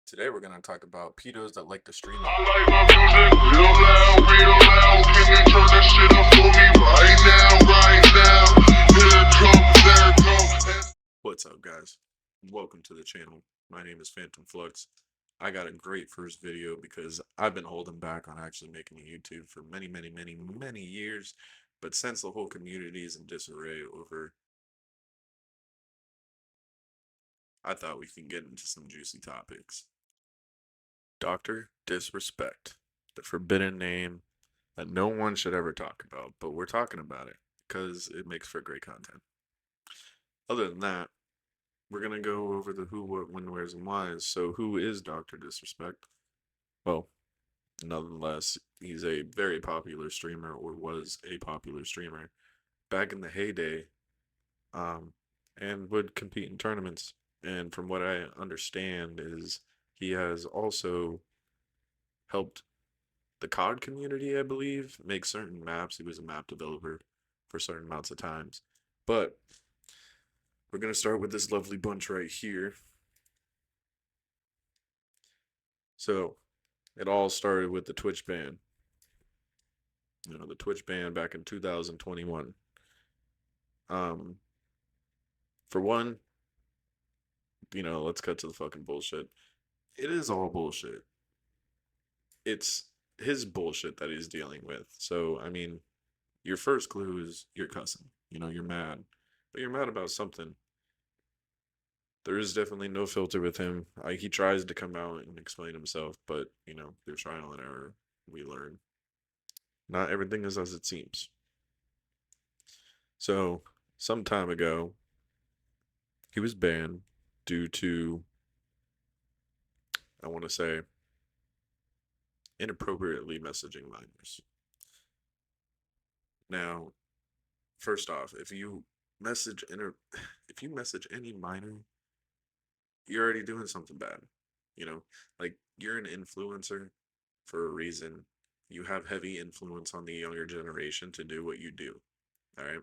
Today we're gonna talk about pedos that like to stream. I like my music real loud, real loud. Can you turn that shit up for me right now, right now? Here it comes, there it goes. What's up, guys? Welcome to the channel. My name is Phantom Flux. I got a great first video because I've been holding back on actually making a YouTube for many years. But since the whole community is in disarray over, I thought we could get into some juicy topics. Dr. Disrespect, the forbidden name that no one should ever talk about, but we're talking about it because it makes for great content. Other than that, we're gonna go over the who, what, when, where's, and whys. So, who is Dr. Disrespect? Well, nonetheless, he's a very popular streamer, or was a popular streamer back in the heyday, um, and would compete in tournaments. And from what I understand, is he has also helped the COD community, I believe, make certain maps. He was a map developer for certain amounts of times. But we're going to start with this lovely bunch right here. So, it all started with the Twitch ban. The Twitch ban back in 2021. For one, let's cut to the fucking bullshit. It is all bullshit. It's his bullshit that he's dealing with. So, I mean, your first clue is you're cussing. You're mad. But you're mad about something. There is definitely no filter with him. He tries to come out and explain himself, but, through trial and error, we learn. Not everything is as it seems. So, some time ago, he was banned due to, I want to say, inappropriately messaging minors. Now, first off, if you message any minor, you're already doing something bad. Like, you're an influencer for a reason. You have heavy influence on the younger generation to do what you do. All right?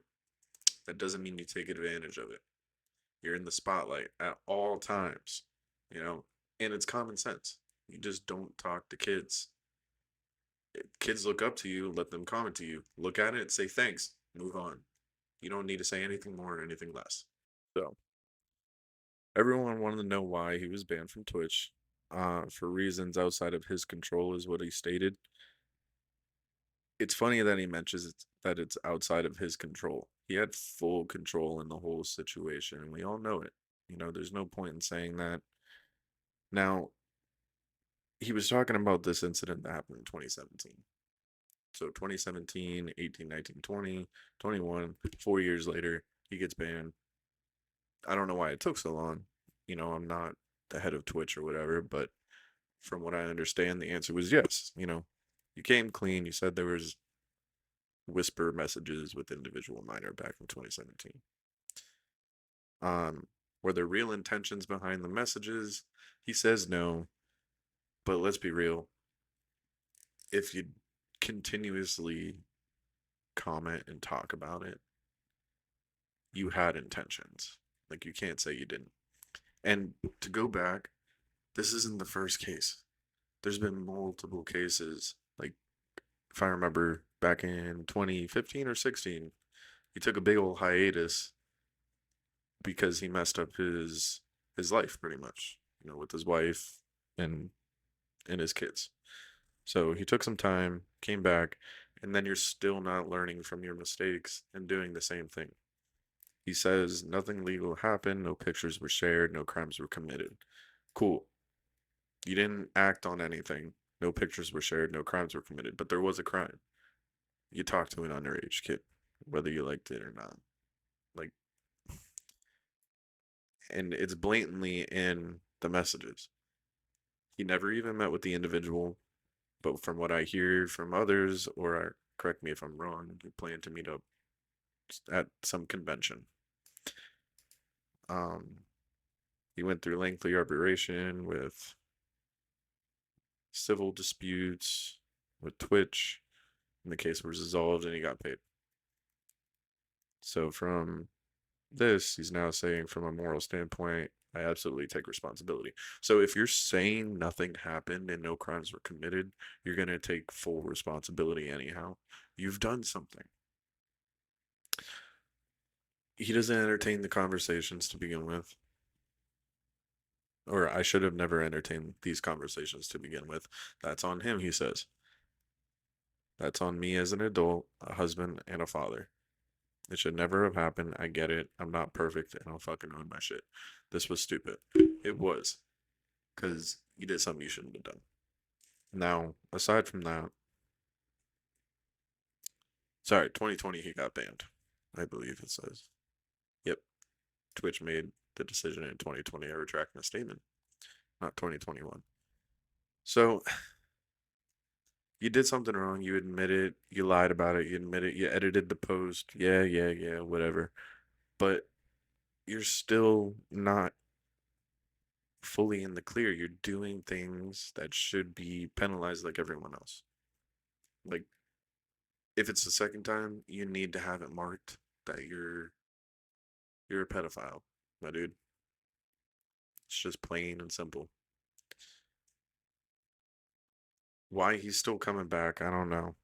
That doesn't mean you take advantage of it. You're in the spotlight at all times, and it's common sense. You just don't talk to kids. Kids look up to you, let them comment to you. Look at it, say thanks, move on. You don't need to say anything more or anything less. So, everyone wanted to know why he was banned from Twitch. For reasons outside of his control, is what he stated. It's funny that he mentions that it's outside of his control. He had full control in the whole situation, and we all know it. There's no point in saying that. Now, he was talking about this incident that happened in 2017. So 2017, 18, 19, 20, 21, 4 years later, he gets banned. I don't know why it took so long. I'm not the head of Twitch or whatever, but from what I understand, the answer was yes. You came clean. You said there was whisper messages with individual minor back in 2017. Were there real intentions behind the messages? He says no. But let's be real. If you continuously comment and talk about it, you had intentions. Like, you can't say you didn't. And to go back, this isn't the first case. There's been multiple cases. Like, if I remember back in 2015 or 16, he took a big old hiatus because he messed up his life pretty much, with his wife and his kids. So he took some time, came back, and then you're still not learning from your mistakes and doing the same thing. He says nothing legal happened, no pictures were shared, no crimes were committed. Cool. You didn't act on anything. No pictures were shared, no crimes were committed, but there was a crime. You talked to an underage kid, whether you liked it or not. Like, and it's blatantly in the messages. He never even met with the individual, but from what I hear from others, or correct me if I'm wrong, he planned to meet up at some convention. He went through lengthy arbitration with civil disputes with Twitch, and the case was resolved and he got paid. So from this, he's now saying from a moral standpoint, I absolutely take responsibility. So if you're saying nothing happened and no crimes were committed, you're going to take full responsibility anyhow. You've done something. He doesn't entertain the conversations to begin with. Or I should have never entertained these conversations to begin with. That's on him, he says. That's on me as an adult, a husband, and a father. It should never have happened. I get it. I'm not perfect and I'll fucking own my shit. This was stupid. It was. Because you did something you shouldn't have done. Now, aside from that, sorry, 2020 he got banned. I believe it says. Yep. Twitch made the decision in 2020. I retract my statement. Not 2021. So you did something wrong. You admit it. You lied about it. You admit it. You edited the post. Yeah, yeah, yeah, whatever. But you're still not fully in the clear. You're doing things that should be penalized like everyone else. Like, if it's the second time, you need to have it marked that you're a pedophile, my dude. It's just plain and simple. Why he's still coming back, I don't know.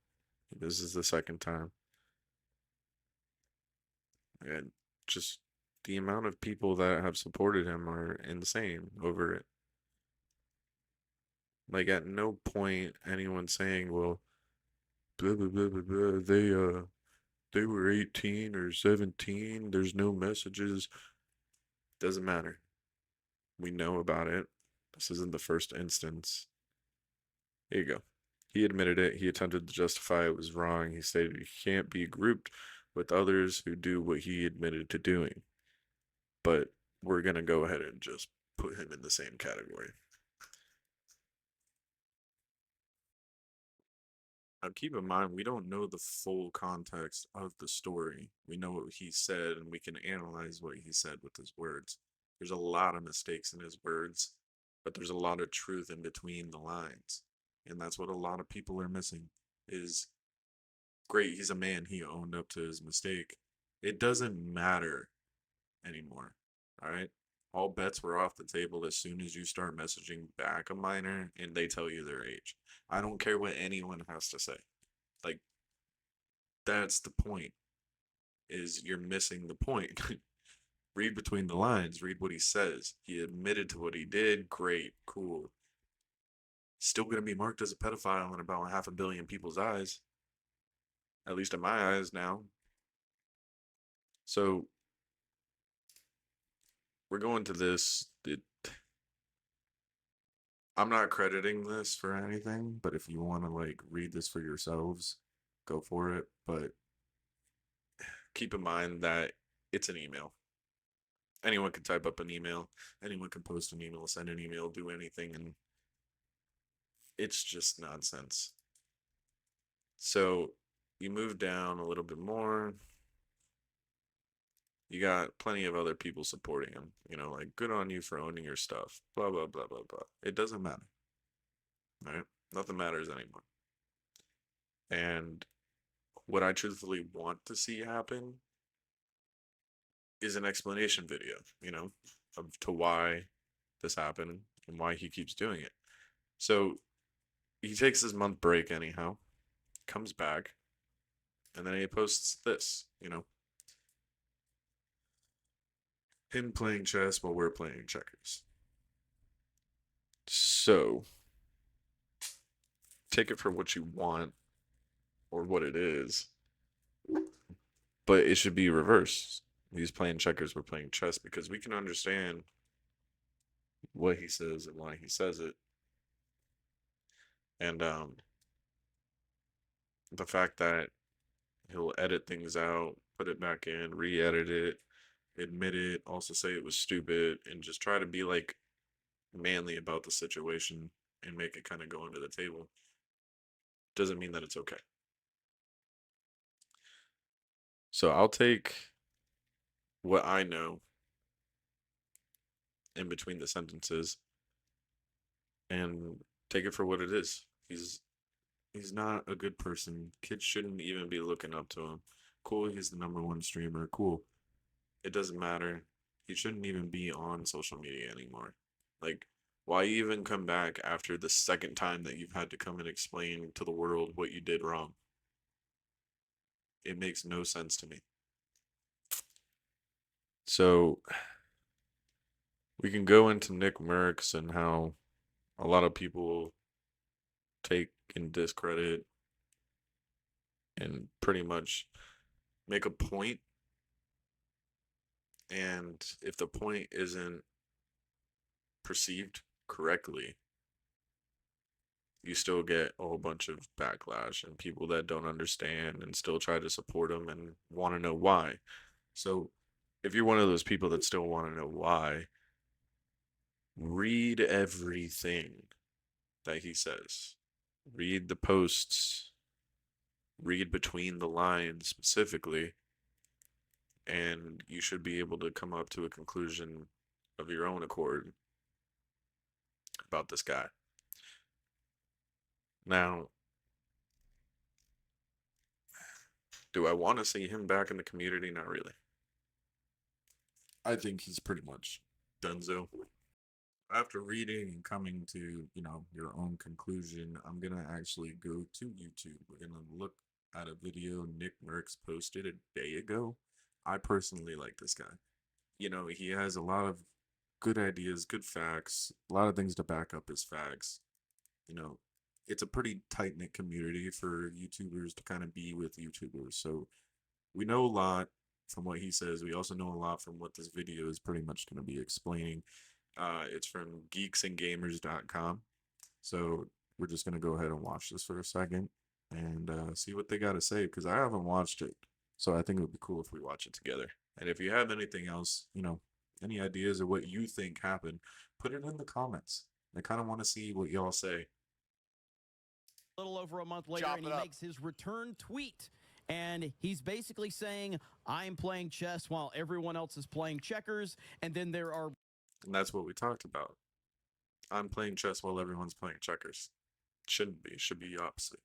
This is the second time. And just the amount of people that have supported him are insane over it. Like at no point anyone saying, well, blah blah blah blah blah, they were 18 or 17, there's no messages. Doesn't matter. We know about it. This isn't the first instance. Here you go. He admitted it. He attempted to justify it was wrong. He stated he can't be grouped with others who do what he admitted to doing. But we're going to go ahead and just put him in the same category. Now, keep in mind, we don't know the full context of the story. We know what he said, and we can analyze what he said with his words. There's a lot of mistakes in his words, but there's a lot of truth in between the lines. And that's what a lot of people are missing is great, he's a man, he owned up to his mistake. It doesn't matter anymore. All right. All bets were off the table as soon as you start messaging back a minor and they tell you their age. I don't care what anyone has to say. Like, that's the point, is you're missing the point. Read between the lines, read what he says. He admitted to what he did. Great, cool. Still going to be marked as a pedophile in about half a billion people's eyes, at least in my eyes now. So we're going to this. I'm not crediting this for anything, but if you want to like read this for yourselves, go for it. But keep in mind that it's an email. Anyone can type up an email, anyone can post an email, send an email, do anything, and it's just nonsense. So you move down a little bit more. You got plenty of other people supporting him. You know, like, good on you for owning your stuff. Blah, blah, blah, blah, blah. It doesn't matter. Right? Nothing matters anymore. And what I truthfully want to see happen is an explanation video, of to why this happened and why he keeps doing it. So he takes his month break anyhow, comes back, and then he posts this, him playing chess while we're playing checkers. So take it for what you want or what it is, but it should be reversed. He's playing checkers, we're playing chess, because we can understand what he says and why he says it. And the fact that he'll edit things out, put it back in, re-edit it, admit it, also say it was stupid, and just try to be like manly about the situation and make it kind of go under the table doesn't mean that it's okay. So I'll take what I know in between the sentences and take it for what it is. He's not a good person. Kids shouldn't even be looking up to him. Cool, he's the number one streamer. Cool. It doesn't matter. he shouldn't even be on social media anymore. Like, why even come back after the second time that you've had to come and explain to the world what you did wrong? It makes no sense to me. So, we can go into Nick Merckx and how a lot of people take and discredit and pretty much make a point, and if the point isn't perceived correctly, you still get a whole bunch of backlash and people that don't understand and still try to support them and want to know why. So, if you're one of those people that still want to know why, read everything that he says. Read the posts, read between the lines specifically, and you should be able to come up to a conclusion of your own accord about this guy. Now, do I want to see him back in the community? Not really. I think he's pretty much donezo. After reading and coming to, your own conclusion, I'm going to actually go to YouTube. We're going to look at a video Nick Merckx posted a day ago. I personally like this guy. He has a lot of good ideas, good facts, a lot of things to back up his facts. You know, it's a pretty tight knit community for YouTubers to kind of be with YouTubers. So we know a lot from what he says. We also know a lot from what this video is pretty much going to be explaining. It's from geeksandgamers.com. So we're just going to go ahead and watch this for a second and see what they got to say because I haven't watched it. So I think it would be cool if we watch it together. And if you have anything else, any ideas or what you think happened, put it in the comments. I kind of want to see what y'all say. A little over a month later, and he makes his return tweet. And he's basically saying, I'm playing chess while everyone else is playing checkers. And then there are. And that's what we talked about. I'm playing chess while everyone's playing checkers. Shouldn't be. Should be opposite.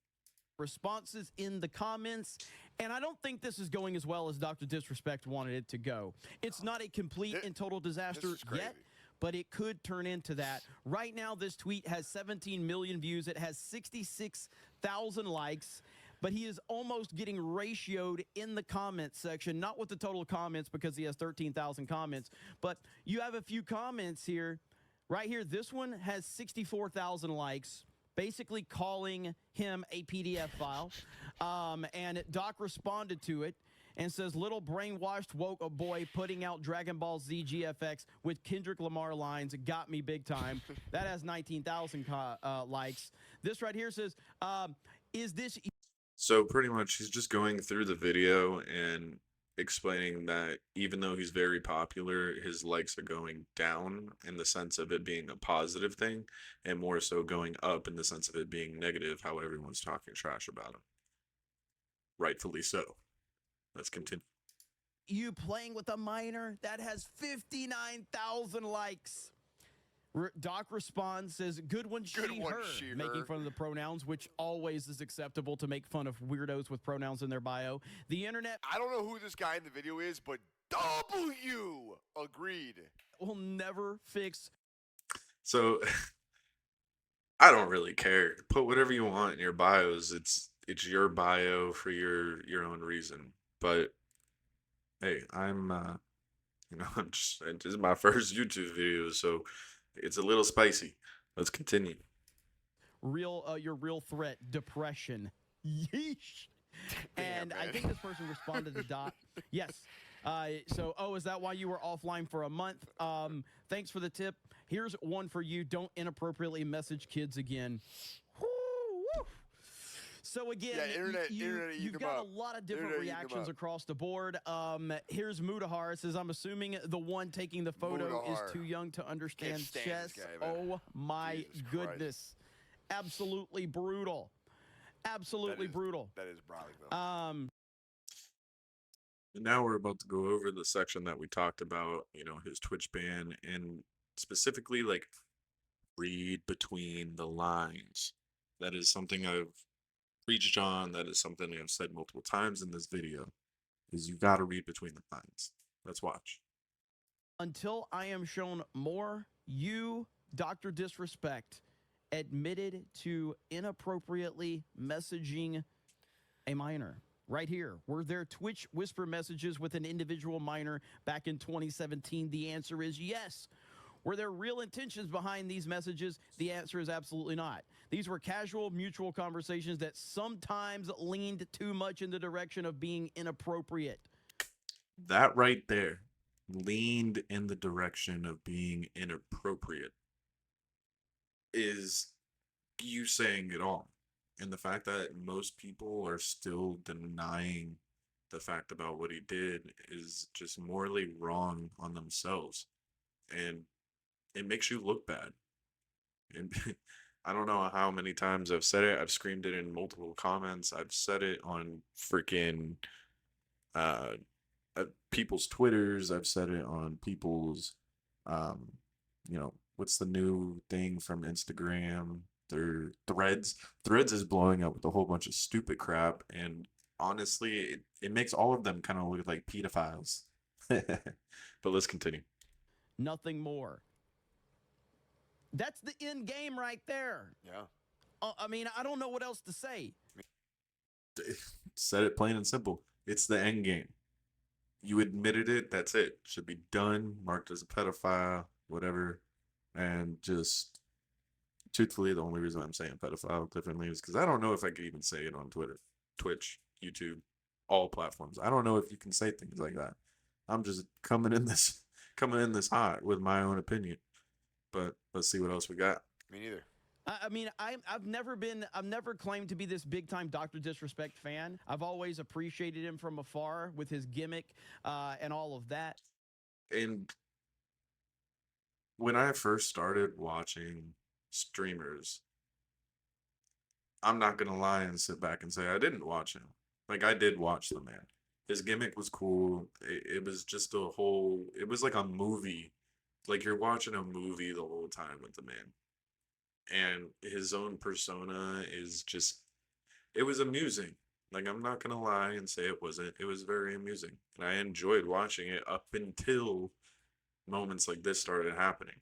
Responses in the comments. And I don't think this is going as well as Dr. DisRespect wanted it to go. It's not a complete and total disaster yet, but it could turn into that. Right now, this tweet has 17 million views. It has 66,000 likes, but he is almost getting ratioed in the comments section, not with the total comments because he has 13,000 comments, but you have a few comments here. Right here, this one has 64,000 likes, basically calling him a PDF file, and Doc responded to it and says, little brainwashed woke boy putting out Dragon Ball Z GFX with Kendrick Lamar lines got me big time. That has 19,000 likes. This right here says, is this... So pretty much he's just going through the video and explaining that even though he's very popular, his likes are going down in the sense of it being a positive thing and more so going up in the sense of it being negative, how everyone's talking trash about him. Rightfully so. Let's continue. You playing with a minor that has 59,000 likes. Doc responds, says, good one, she, her, making fun of the pronouns, which always is acceptable to make fun of weirdos with pronouns in their bio. The internet... I don't know who this guy in the video is, but W agreed. Will never fix... So, I don't really care. Put whatever you want in your bios. It's your bio for your own reason. But, hey, I'm this is my first YouTube video, so... It's a little spicy. Let's continue. Your real threat, depression. Yeesh. And I think this person responded to Doc. Yes. Is that why you were offline for a month? Thanks for the tip. Here's one for you. Don't inappropriately message kids again. So again, you've got a lot of different reactions across the board. Here's Mudahar. Says, I'm assuming the one taking the photo is too young to understand chess. Oh my goodness. Absolutely brutal. Absolutely brutal. That is brolic, though. Now we're about to go over the section that we talked about, his Twitch ban, and specifically, read between the lines. That is something I've preached on. That is something I've said multiple times in this video, is you got to read between the lines. Let's watch. Until I am shown more, you, Dr. Disrespect, admitted to inappropriately messaging a minor. Right here. Were there Twitch whisper messages with an individual minor back in 2017? The answer is yes. Were there real intentions behind these messages? The answer is absolutely not. These were casual, mutual conversations that sometimes leaned too much in the direction of being inappropriate. That right there leaned in the direction of being inappropriate is you saying it all. And the fact that most people are still denying the fact about what he did is just morally wrong on themselves. And it makes you look bad. And I don't know how many times I've said it. I've screamed it in multiple comments. I've said it on freaking uh, people's Twitters. I've said it on people's, um, what's the new thing from Instagram? Their threads. Threads is blowing up with a whole bunch of stupid crap, and honestly, it makes all of them kind of look like pedophiles. But let's continue. Nothing more. That's the end game right there. Yeah. I mean, I don't know what else to say. Said it plain and simple. It's the end game. You admitted it. That's it. Should be done. Marked as a pedophile, whatever. And just truthfully, the only reason I'm saying pedophile differently is because I don't know if I could even say it on Twitter, Twitch, YouTube, all platforms. I don't know if you can say things like that. I'm just coming in this hot with my own opinion. But let's see what else we got. Me neither. I mean, I've never claimed to be this big time Dr. Disrespect fan. I've always appreciated him from afar with his gimmick and all of that. And when I first started watching streamers, I'm not gonna lie and sit back and say I didn't watch him. Like, I did watch the man. His gimmick was cool. It was just it was like a movie. Like, you're watching a movie the whole time with the man. And his own persona is just, it was amusing. Like, I'm not gonna lie and say it wasn't. It was very amusing. And I enjoyed watching it up until moments like this started happening.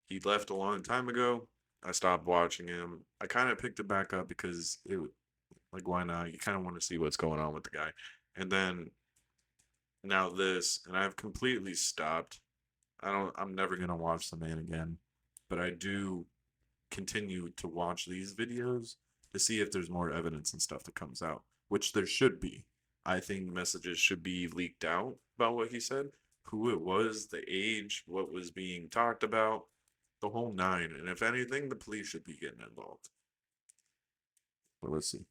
He left a long time ago. I stopped watching him. I kind of picked it back up because like, why not? You kind of want to see what's going on with the guy. And then now this, and I've completely stopped. I'm never going to watch the man again, but I do continue to watch these videos to see if there's more evidence and stuff that comes out, which there should be. I think messages should be leaked out about what he said, who it was, the age, what was being talked about, the whole nine. And if anything, the police should be getting involved. But let's see.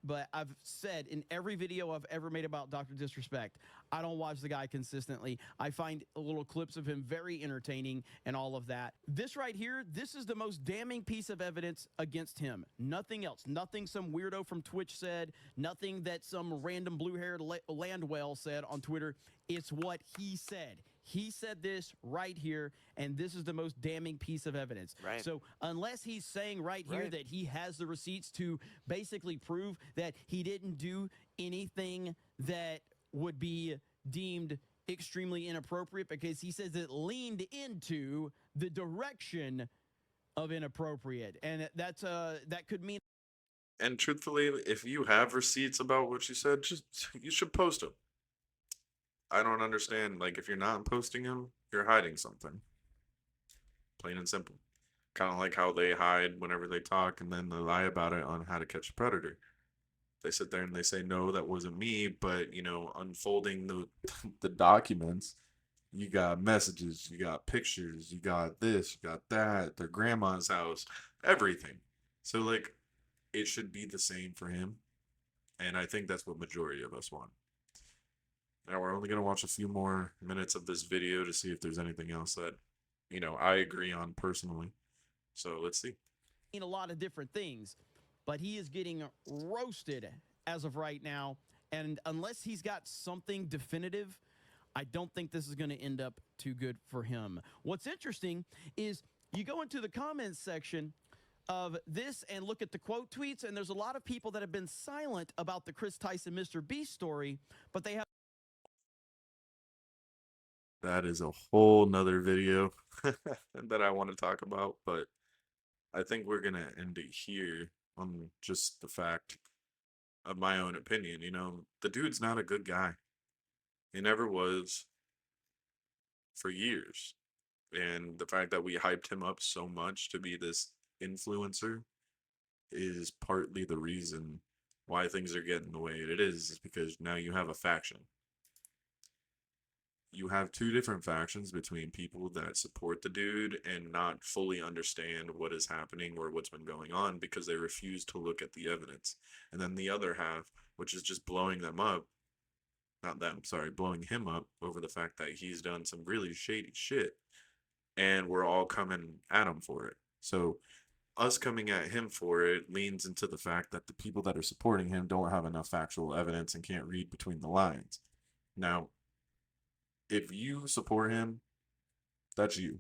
But I've said in every video I've ever made about Dr. Disrespect, I don't watch the guy consistently. I find little clips of him very entertaining and all of that. This right here, this is the most damning piece of evidence against him. Nothing else. Nothing some weirdo from Twitch said. Nothing that some random blue-haired landwell said on Twitter. It's what he said. He said this right here, and this is the most damning piece of evidence. Right. So unless he's saying right here that he has the receipts to basically prove that he didn't do anything that would be deemed extremely inappropriate, because he says it leaned into the direction of inappropriate, and that could mean. And truthfully, if you have receipts about what you said, you should post them. I don't understand. Like, if you're not posting them, you're hiding something. Plain and simple. Kind of like how they hide whenever they talk and then they lie about it on How to Catch a Predator. They sit there and they say, no, that wasn't me. But, unfolding the documents, you got messages, you got pictures, you got this, you got that, their grandma's house, everything. So, like, it should be the same for him. And I think that's what majority of us want. Now we're only going to watch a few more minutes of this video to see if there's anything else that, I agree on personally. So let's see. A lot of different things, but he is getting roasted as of right now. And unless he's got something definitive, I don't think this is going to end up too good for him. What's interesting is you go into the comments section of this and look at the quote tweets, and there's a lot of people that have been silent about the Chris Tyson Mr. Beast story, but they have that is a whole nother video that I want to talk about, but I think we're gonna end it here on just the fact of my own opinion. You know, the dude's not a good guy. He never was for years. And the fact that we hyped him up so much to be this influencer is partly the reason why things are getting the way it is because now you have a faction. You have two different factions between people that support the dude and not fully understand what is happening or what's been going on because they refuse to look at the evidence. And then the other half, which is just blowing them up, not them, sorry, blowing him up over the fact that he's done some really shady shit and we're all coming at him for it. So us coming at him for it leans into the fact that the people that are supporting him don't have enough factual evidence and can't read between the lines. Now, if you support him, that's you.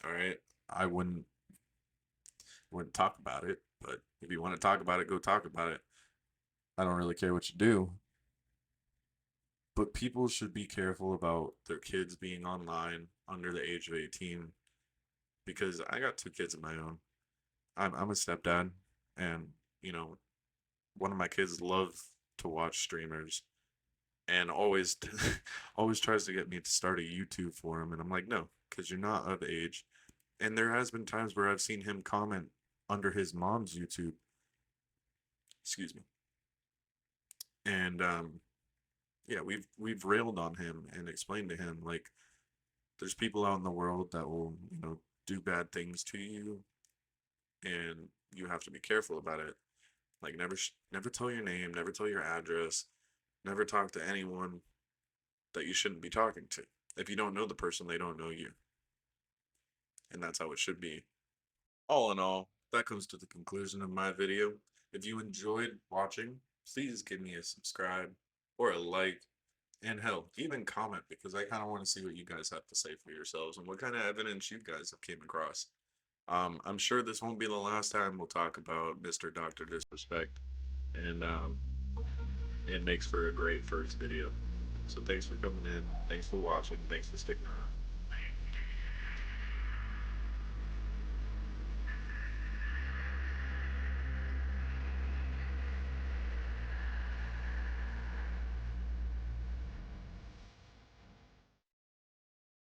All right. I wouldn't talk about it, but if you want to talk about it, go talk about it. I don't really care what you do. But people should be careful about their kids being online under the age of 18 because I got two kids of my own. I'm a stepdad and, you know, one of my kids love to watch streamers and always always tries to get me to start a YouTube for him and I'm like, "No, cuz you're not of age." And there has been times where I've seen him comment under his mom's YouTube, excuse me. And yeah, we've railed on him and explained to him like there's people out in the world that will, you know, do bad things to you and you have to be careful about it. Like never tell your name, never tell your address, never talk to anyone that you shouldn't be talking to. If you don't know the person, they don't know you. And that's how it should be. All in all, that comes to the conclusion of my video. If you enjoyed watching, please give me a subscribe or a like and hell, even comment because I kind of want to see what you guys have to say for yourselves and what kind of evidence you guys have came across. I'm sure this won't be the last time we'll talk about Mr. Dr. Disrespect, and it makes for a great first video. So thanks for coming in, thanks for watching, thanks for sticking around.